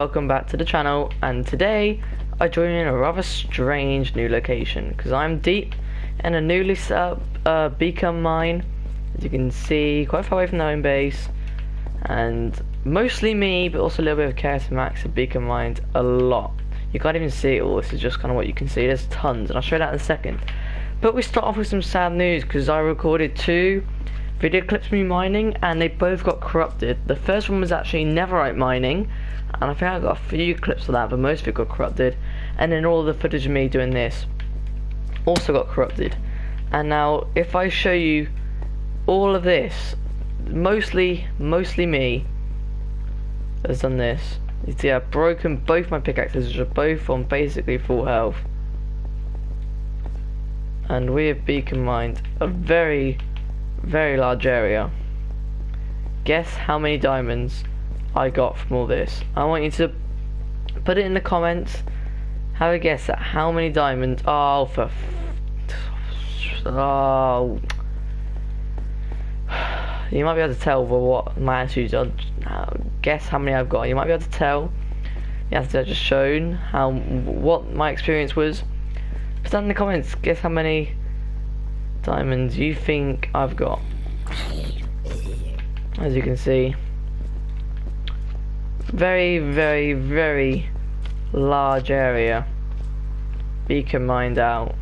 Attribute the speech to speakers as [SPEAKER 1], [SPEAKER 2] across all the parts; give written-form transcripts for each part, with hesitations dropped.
[SPEAKER 1] Welcome back to the channel, and today I join in a rather strange new location because I'm deep in a newly set up beacon mine, as you can see, quite far away from the home base, and mostly me, but also a little bit of Chaos Max have beacon mined a lot. You can't even see it all, this is just kind of what you can see. There's tons, and I'll show you that in a second. But we start off with some sad news because I recorded two video clips of me mining and they both got corrupted. The first one was actually Netherite mining, and I think I got a few clips of that, but most of it got corrupted. And then all the footage of me doing this also got corrupted. And now if I show you all of this, mostly me has done this. You see I've broken both my pickaxes, which are both on basically full health. And we have beacon mined a very large area. Guess how many diamonds I got from all this. I want you to put it in the comments. Have a guess at how many diamonds. Oh, you might be able to tell by what my attitudes are. Guess how many I've got. You might be able to tell. Yesterday I just shown what my experience was. Put that in the comments. Guess how many diamonds you think I've got. As you can see, very large area beacon mined out.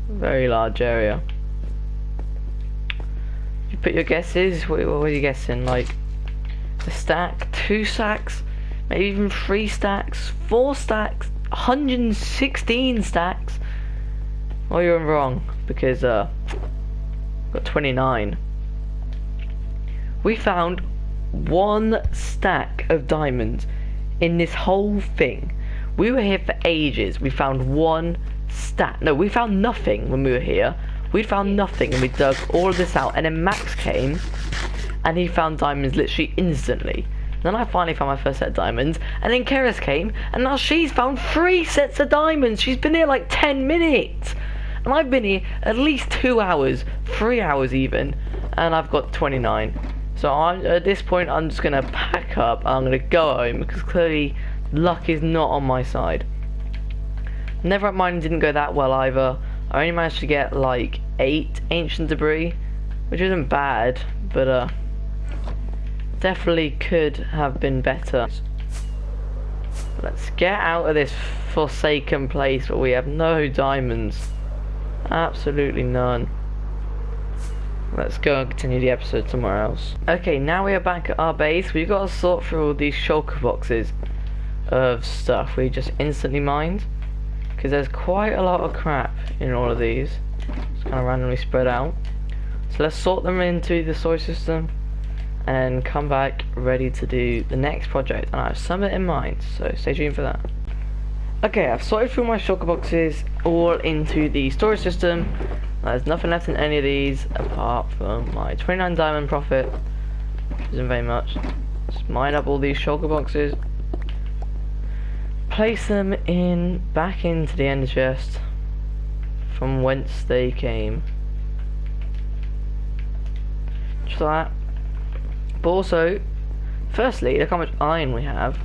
[SPEAKER 1] Very large area. You put your guesses. What are you guessing? Like a stack, 2 stacks, maybe even 3 stacks, 4 stacks, 116 stacks? Oh, you're wrong, because got 29. We found 1 stack of diamonds in this whole thing. We were here for ages. We found 1 stack. No, we found nothing when we were here. We found nothing and we dug all of this out, and then Max came and he found diamonds literally instantly. Then I finally found my first set of diamonds, and then Keras came, and now she's found 3 sets of diamonds. She's been here like 10 minutes. And I've been here at least 2 hours, 3 hours even, and I've got 29. So at this point, I'm just going to pack up, and I'm going to go home, because clearly luck is not on my side. Netherite mining didn't go that well either. I only managed to get like 8 ancient debris, which isn't bad, but definitely could have been better. Let's get out of this forsaken place where we have no diamonds. Absolutely none. Let's go and continue the episode somewhere else. Okay, now we are back at our base. We've got to sort through all these shulker boxes of stuff we just instantly mined, because there's quite a lot of crap in all of these. It's kind of randomly spread out. So let's sort them into the soil system and come back ready to do the next project, and I have some in mind, so stay tuned for that. Okay, I've sorted through my shulker boxes all into the storage system. There's nothing left in any of these apart from my 29 diamond profit, which isn't very much. Just mine up all these shulker boxes, place them back into the ender chest from whence they came. Just like that. But also, firstly, look how much iron we have.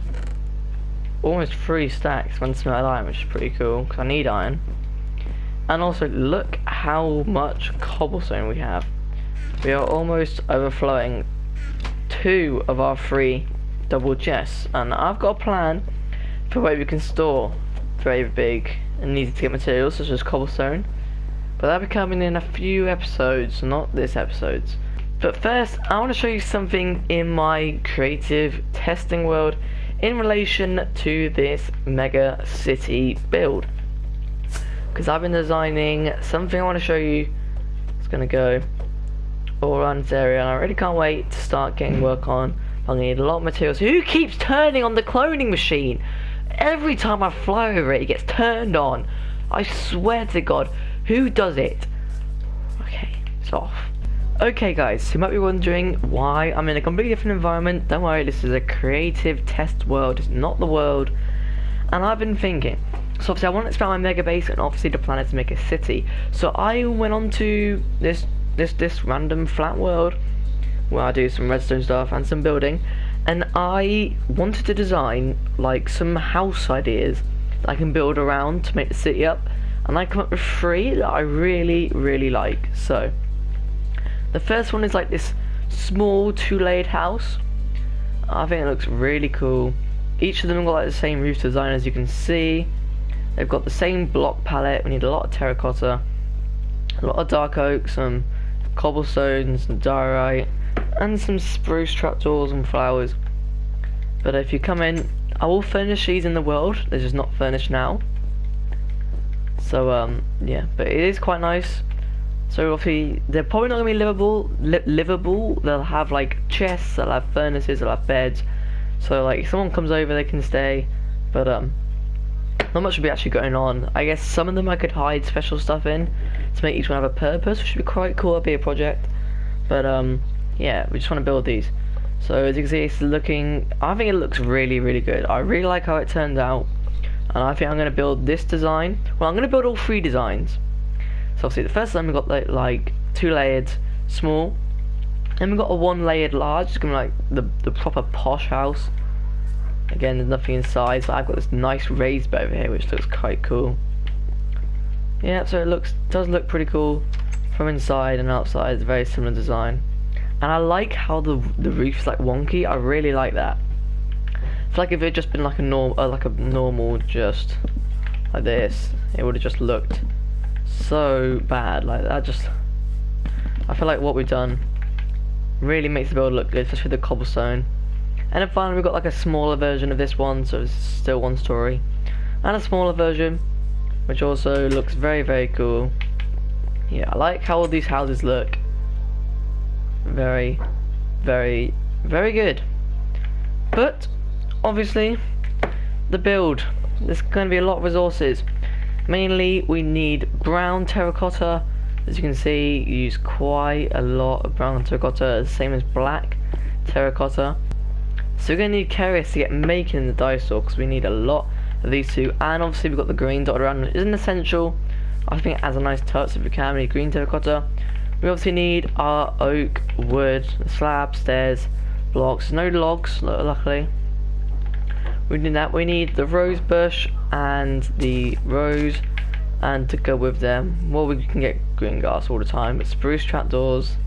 [SPEAKER 1] Almost 3 stacks, 1 smelted iron, which is pretty cool, because I need iron. And also, look how much cobblestone we have. We are almost overflowing 2 of our 3 double chests. And I've got a plan for where we can store very big and easy to get materials, such as cobblestone. But that'll be coming in a few episodes, not this episode. But first, I want to show you something in my creative testing world in relation to this mega city build, because I've been designing something I want to show you. It's going to go all around this area, and I really can't wait to start getting work on. I'll need a lot of materials. Who keeps turning on the cloning machine? Every time I fly over it, it gets turned on. I swear to God, who does it? Okay, it's off. Okay guys, you might be wondering why I'm in a completely different environment. Don't worry, this is a creative test world, it's not the world. And I've been thinking, so obviously I want to expand my mega base, and obviously the plan is to make a city. So I went on to this random flat world where I do some redstone stuff and some building, and I wanted to design like some house ideas that I can build around to make the city up, and I come up with 3 that I really like. So the first one is like this small 2-layered house. I think it looks really cool. Each of them got like the same roof design, as you can see. They've got the same block palette. We need a lot of terracotta, a lot of dark oak, some cobblestones, some diorite, and some spruce trapdoors and flowers. But if you come in, I will furnish these in the world. They're just not furnished now. So yeah, but it is quite nice. So obviously they're probably not gonna be livable. They'll have like chests, they'll have furnaces, they'll have beds. So like if someone comes over, they can stay. But not much will be actually going on. I guess some of them I could hide special stuff in to make each one have a purpose, which would be quite cool. It'd be a project. But yeah, we just want to build these. So as you can see, it's looking, I think it looks really good. I really like how it turned out, and I think I'm going to build this design. Well, I'm going to build all 3 designs. So obviously the first time we got like 2-layered small, and we got a 1-layered large. It's going to be like the proper posh house. Again, there's nothing inside, so I've got this nice raised bed over here, which looks quite cool. Yeah, so it does look pretty cool from inside and outside. It's a very similar design, and I like how the roof's like wonky. I really like that. I feel like if it had just been like a normal just like this, it would have just looked so bad. Like that, just I feel like what we've done really makes the build look good, especially the cobblestone. And then finally we've got like a smaller version of this one, so it's still 1 story, and a smaller version which also looks very cool. Yeah, I like how all these houses look. Very good. But obviously the build, there's going to be a lot of resources. Mainly we need brown terracotta. As you can see, you use quite a lot of brown terracotta, the same as black terracotta. So we're going to need Keris to get making the dye store, because we need a lot of these 2. And obviously we've got the green dotted around. It isn't essential. I think it adds a nice touch. If we can, we need green terracotta. We obviously need our oak, wood, slab, stairs, blocks. No logs, luckily. We need that. We need the rose bush and the rose, and to go with them, well, we can get green grass all the time, but spruce trapdoors.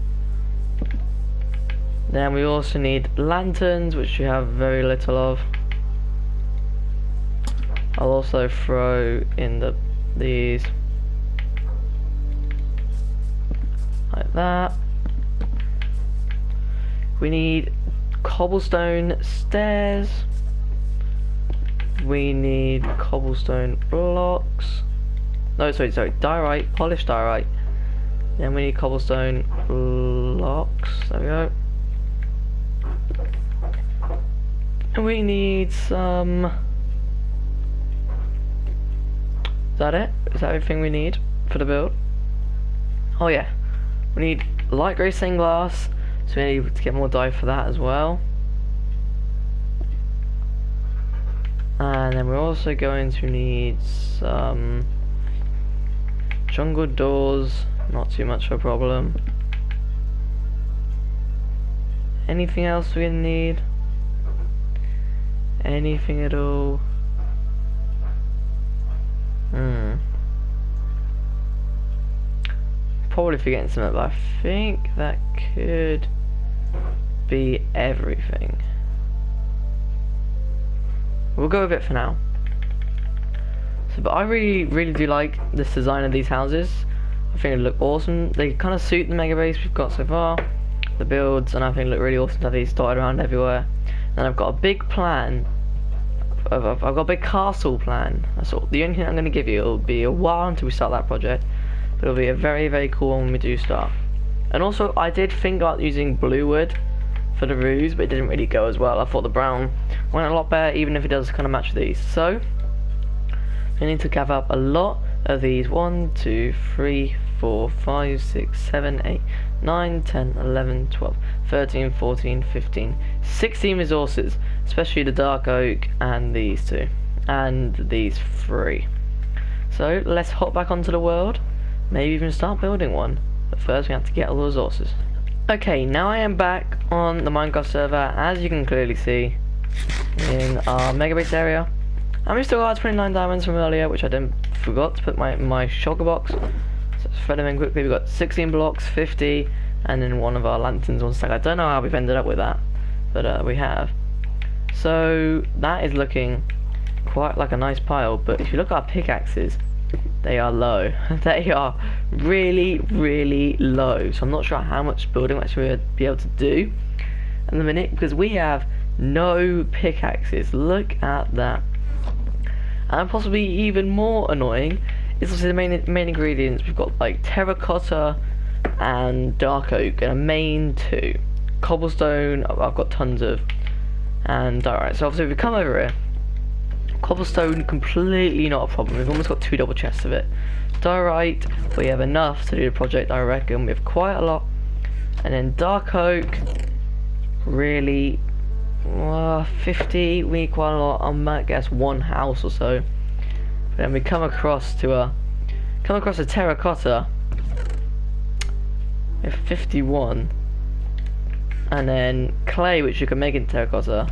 [SPEAKER 1] Then we also need lanterns, which we have very little of. I'll also throw in these like that. We need cobblestone stairs. We need cobblestone blocks. No, sorry, diorite, polished diorite. Then we need cobblestone blocks. There we go. And we need some. Is that it? Is that everything we need for the build? Oh yeah, we need light grey stained glass, so we need to get more dye for that as well. And then we're also going to need some jungle doors, not too much of a problem. Anything else we're gonna need? Anything at all? Probably forgetting something, but I think that could be everything. We'll go with it for now. So, but I really do like this design of these houses. I think they look awesome. They kind of suit the mega base we've got so far, the builds, and I think they look really awesome to have these dotted around everywhere. And I've got a big plan. I've got a big castle plan. That's all. The only thing I'm going to give you, it'll be a while until we start that project, but it'll be a very cool one when we do start. And also, I did think about using blue wood for the roofs, but it didn't really go as well. I thought the brown went a lot better, even if it does kind of match these. So we need to gather up a lot of these. 1, 2, 3, 4, 5, 6, 7, 8, 9, 10, 11, 12, 13, 14, 15, 16 resources, especially the dark oak and these 2, and these 3. So let's hop back onto the world, maybe even start building one. But first we have to get all the resources. Okay, now I am back on the Minecraft server, as you can clearly see, in our mega base area. And we still got 29 diamonds from earlier, which I forgot to put my shulker box. So let's thread them in quickly. We've got 16 blocks, 50, and then one of our lanterns on stack. I don't know how we've ended up with that, but we have. So that is looking quite like a nice pile, but if you look at our pickaxes, they are low. They are really, really low. So I'm not sure how much building we're actually be able to do in the minute, because we have no pickaxes. Look at that. And possibly even more annoying is obviously the main ingredients. We've got like terracotta and dark oak and a main 2. Cobblestone, I've got tons of. And alright, so obviously if we come over here, cobblestone, completely not a problem. We've almost got 2 double chests of it. Diorite, we have enough to do the project, I reckon. We have quite a lot. And then dark oak, really, 50, we need quite a lot. I might guess 1 house or so. But then we come across a terracotta. We have 51. And then clay, which you can make in terracotta,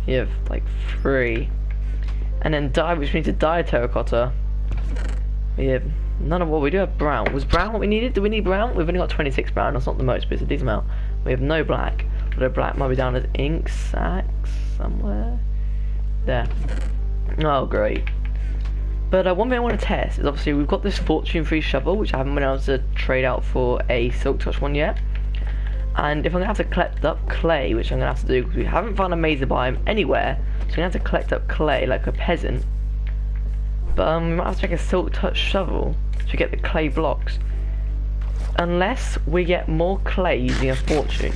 [SPEAKER 1] you have like 3. And then dye, which we need to dye terracotta, we have none of what we do. Have brown. Was brown what we needed? Do we need brown? We've only got 26 brown. That's not the most, but it's a decent amount. We have no black. Although black might be down as ink sacks somewhere. There. Oh, great. But one thing I want to test is obviously we've got this fortune free shovel, which I haven't been able to trade out for a silk touch one yet. And if I'm going to have to collect up clay, which I'm going to have to do because we haven't found a mazer biome anywhere, so I'm going to have to collect up clay like a peasant. But we might have to make a silk touch shovel to get the clay blocks. Unless we get more clay using a fortune.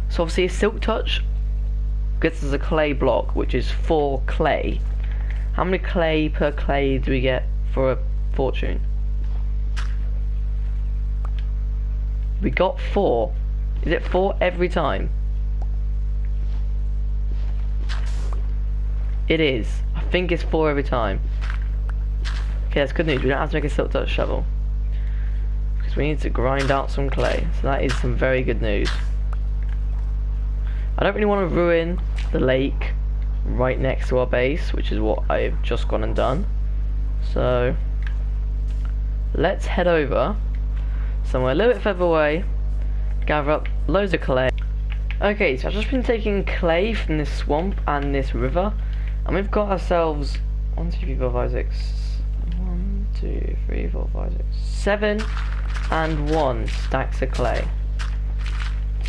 [SPEAKER 1] So obviously a silk touch gets us a clay block, which is 4 clay. How many clay per clay do we get for a fortune? We got 4. Is it 4 every time? It is. I think it's 4 every time. Okay, that's good news. We don't have to make a silk touch shovel, because we need to grind out some clay. So that is some very good news. I don't really want to ruin the lake right next to our base, which is what I've just gone and done. So let's head over somewhere a little bit further away, gather up loads of clay. Okay, so I've just been taking clay from this swamp and this river, and we've got ourselves 1, 2, 3, 4, 5, 6, 1, 2, 3, 4, 5, 6, 7 and 1 stacks of clay.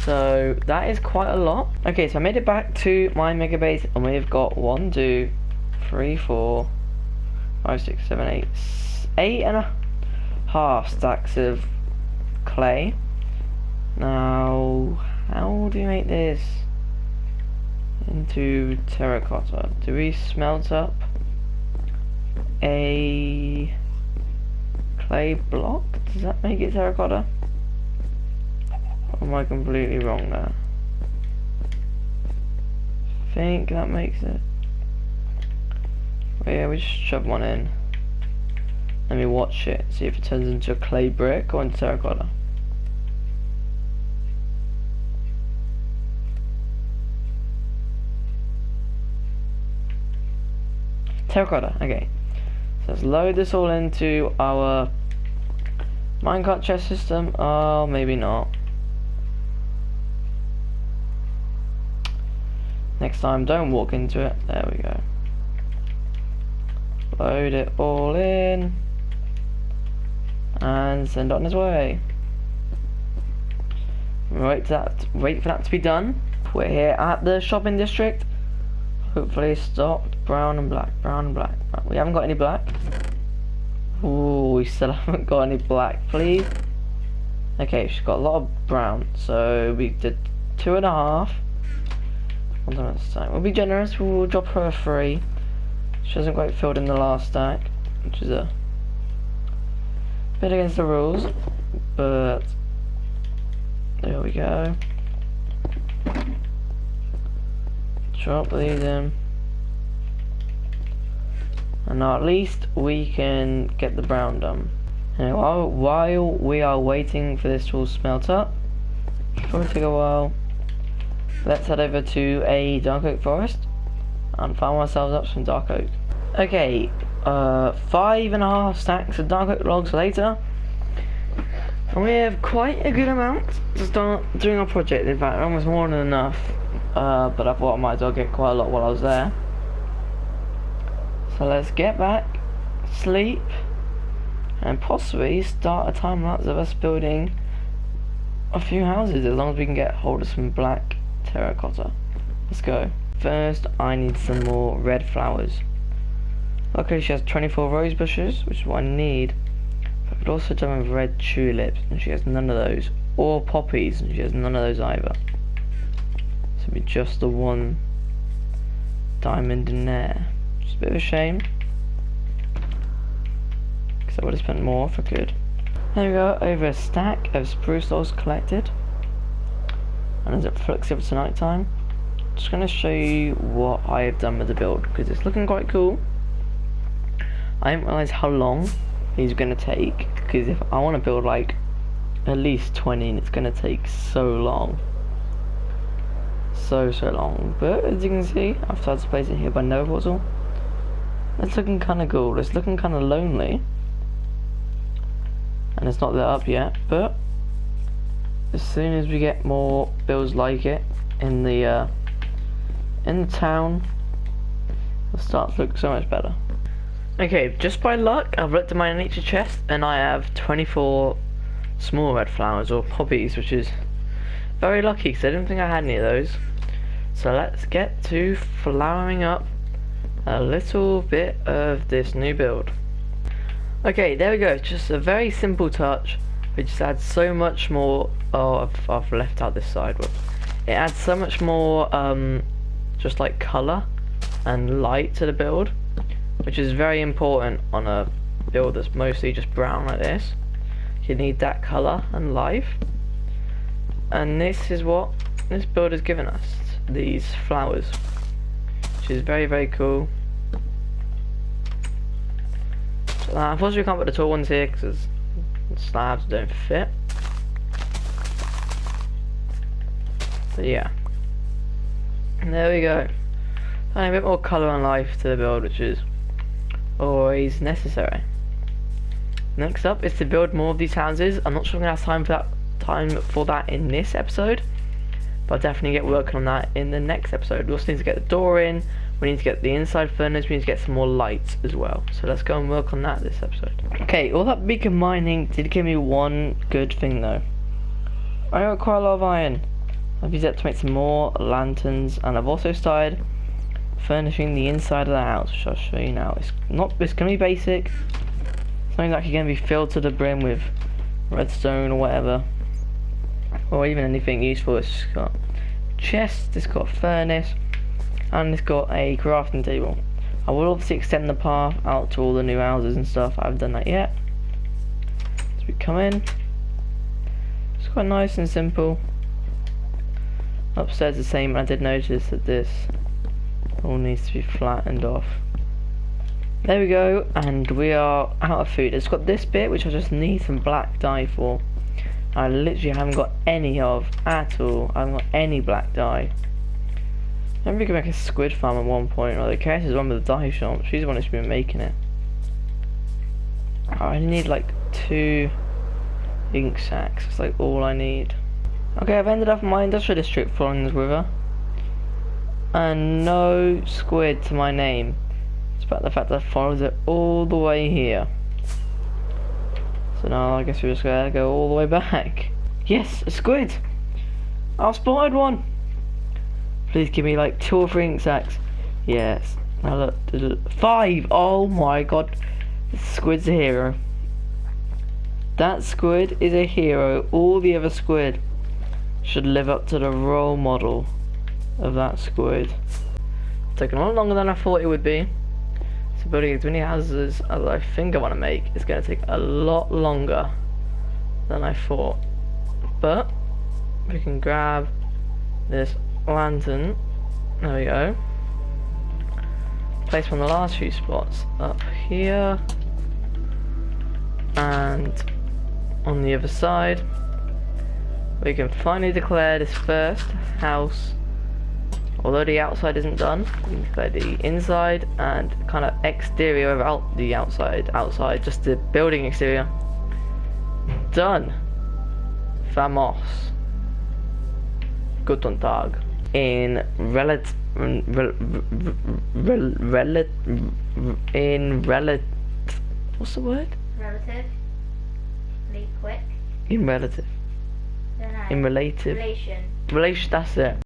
[SPEAKER 1] So that is quite a lot. Okay, so I made it back to my mega base, and we've got 1, 2, 3, 4, 5, 6, 7, 8, 8.5 stacks of clay. Now, how do you make this into terracotta? Do we smelt up a clay block? Does that make it terracotta? Or am I completely wrong there? I think that makes it. Well, yeah, we just shove one in. Let me watch it, see if it turns into a clay brick or into terracotta. Terracotta, okay. So let's load this all into our minecart chest system. Oh, maybe not. Next time, don't walk into it. There we go. Load it all in and send it on its way. Wait for that to be done. We're here at the shopping district. Hopefully stocked brown and black, brown and black. We haven't got any black. Ooh, we still haven't got any black, please. Okay, she's got a lot of brown, so we did 2.5. We'll be generous, we'll drop her a 3. She hasn't quite filled in the last stack, which is a bit against the rules, but there we go. Drop these in. And now at least we can get the brown done. And while we are waiting for this to all smelt up, probably take a while. Let's head over to a dark oak forest and farm ourselves up some dark oak. Okay, 5.5 stacks of dark oak logs later, and we have quite a good amount to start doing our project. In fact, almost more than enough. But I thought I might as well get quite a lot while I was there. So let's get back, sleep, and possibly start a time lapse of us building a few houses, as long as we can get hold of some black terracotta. Let's go. First, I need some more red flowers. Luckily, she has 24 rose bushes, which is what I need. But I could also do with red tulips, and she has none of those. Or poppies, and she has none of those either. So it'll be just the one diamond in there. Just a bit of a shame, because I would have spent more if I could. There we go, over a stack of spruce logs collected. And as it flicks over to night time, I'm just going to show you what I have done with the build, because it's looking quite cool. I didn't realise how long he's going to take, because if I want to build like at least 20, and it's going to take so long. So long. But as you can see, I've tried to place it here by Nether Portal. It's looking kind of cool. It's looking kind of lonely, and it's not lit up yet, but as soon as we get more builds like it in the town, it'll start to look so much better. Okay, just by luck, I've looked at my nature chest and I have 24 small red flowers, or poppies, which is very lucky because I didn't think I had any of those. So let's get to flowering up a little bit of this new build. Okay, there we go. It's just a very simple touch. It just adds so much more. Oh, I've left out this side. It adds so much more, just like colour and light to the build, which is very important on a build that's mostly just brown like this. You need that colour and life, and this is what this build has given us, these flowers, which is very cool. So, unfortunately we can't put the tall ones here because the slabs don't fit, but yeah, and there we go. Adding a bit more colour and life to the build, which is always necessary. Next up is to build more of these houses. I'm not sure I'm gonna have time for that in this episode, but I'll definitely get working on that in the next episode. We also need to get the door in, we need to get the inside furnace, we need to get some more lights as well. So let's go and work on that this episode. Okay, all that beacon mining did give me one good thing though. I got quite a lot of iron. I've used that to make some more lanterns, and I've also started furnishing the inside of the house, which I'll show you now. It's gonna be basic. Something that can be filled to the brim with redstone or whatever, or even anything useful. It's got chest, it's got a furnace, and it's got a crafting table. I will obviously extend the path out to all the new houses and stuff. I haven't done that yet. So we come in. It's quite nice and simple. Upstairs the same. I did notice that this all needs to be flattened off. There we go, and we are out of food. It's got this bit which I just need some black dye for. I literally haven't got any of at all. I haven't got any black dye. Maybe we could make a squid farm at one point, or the Cass is one with the dye shop. She's the one who's been making it. I need like 2 ink sacks. It's like all I need. Okay, I've ended up in my industrial district following this river, and no squid to my name. Despite the fact that I followed it all the way here. So now I guess we're just gonna go all the way back. Yes, a squid! I've spotted one! Please give me like 2 or 3 ink sacks. Yes. Now look, 5! Oh my god. The squid's a hero. That squid is a hero. All the other squid should live up to the role model of that squid. It's taken a lot longer than I thought it would be. So building as many houses as I think I want to make is going to take a lot longer than I thought. But we can grab this lantern. There we go. Place one of the last few spots up here and on the other side. we can finally declare this first house. Although the outside isn't done, we can declare the inside and kind of exterior without the outside. Outside, just the building exterior. Done. Vamos. Guten Tag. In what's the word?
[SPEAKER 2] Relative. Be quick.
[SPEAKER 1] In relative.
[SPEAKER 2] Don't know.
[SPEAKER 1] In relative.
[SPEAKER 2] Relation.
[SPEAKER 1] Relation, that's it.